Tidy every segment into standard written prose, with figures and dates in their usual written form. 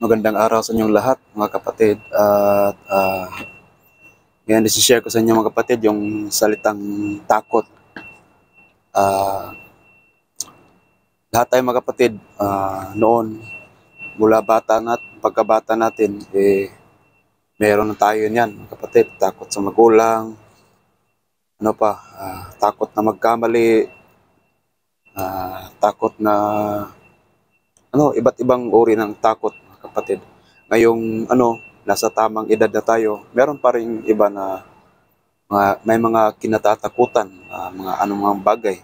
Magandang araw sa inyong lahat, mga kapatid. At ngayon isi-share ko sa inyo, mga kapatid, yung salitang takot. Lahat tayo, mga kapatid, noon, mula pagkabata natin, meron na tayo niyan, mga kapatid. Takot sa magulang, takot na magkamali, takot na, iba't ibang uri ng takot, mga kapatid. Ngayong, nasa tamang edad na tayo, meron pa rin iba na may mga kinatatakutan, mga anumang bagay.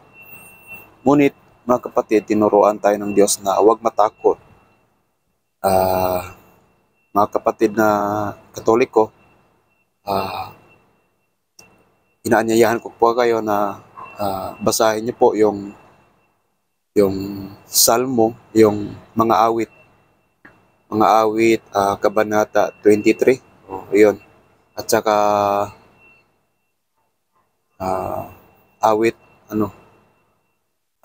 Ngunit, mga kapatid, tinuruan tayo ng Diyos na huwag matakot. Mga kapatid na Katoliko, inaanyayahan ko po kayo na basahin niyo po yung Salmo, yung mga awit, Kabanata 23. Yun. At saka awit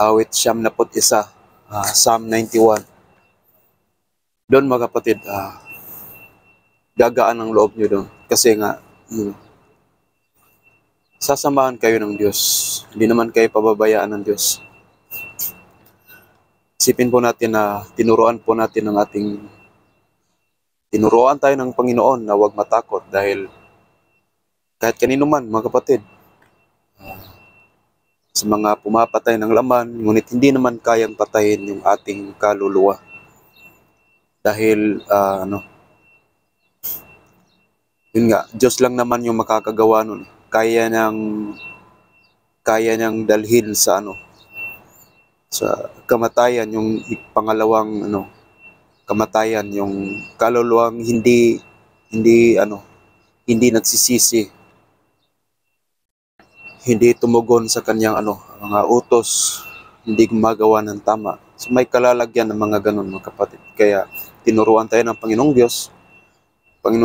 91, Psalm 91. Doon, mga kapatid, gagaan ang loob nyo doon. Kasi nga, sasamahan kayo ng Diyos. Hindi naman kayo pababayaan ng Diyos. Isipin po natin na tinuruan tayo ng Panginoon na huwag matakot dahil kahit kanino man, mga kapatid, sa mga pumapatay ng laman, ngunit hindi naman kayang patayin yung ating kaluluwa. Dahil, yun nga, Diyos lang naman yung makakagawa nun. Kaya niyang dalhin sa kamatayan, yung pangalawang kamatayan, yung kaluluwang hindi nagsisisi, hindi tumugon sa kanyang mga utos, hindi gumagawa ng tama. So may kalalagyan ng mga ganun, mga kapatid. Kaya tinuruan tayo ng Panginoong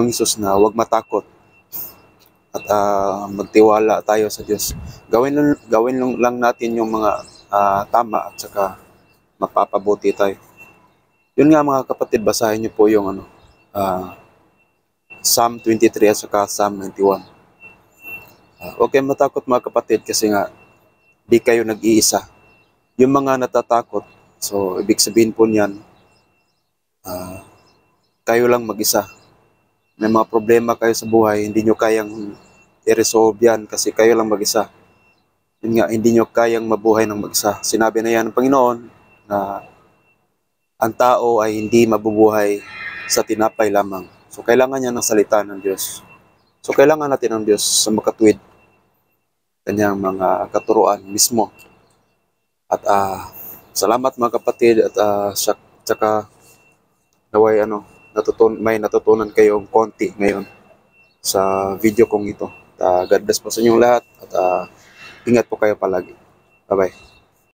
Hesus na huwag matakot at magtiwala tayo sa Diyos. Gawin lang natin yung mga tama at saka mapapabuti tayo. Yun nga, mga kapatid, basahin niyo po yung Psalm 23 at saka Psalm 91. Okay, matakot, mga kapatid, kasi nga di kayo nag-iisa. Yung mga natatakot, so ibig sabihin po niyan, kayo lang mag-isa. May mga problema kayo sa buhay, hindi nyo kayang i-resolve yan kasi kayo lang mag-isa. Yun nga, hindi nyo kayang mabuhay ng mag-isa. Sinabi na yan ng Panginoon na ang tao ay hindi mabubuhay sa tinapay lamang. So kailangan niya ng salita ng Diyos. So kailangan natin ng Diyos sa makatwid kanyang mga katuruan mismo. At salamat, mga kapatid, at saka naway may natutunan kayong konti ngayon sa video kong ito. God bless po sa inyong lahat at ingat po kayo palagi. Bye-bye.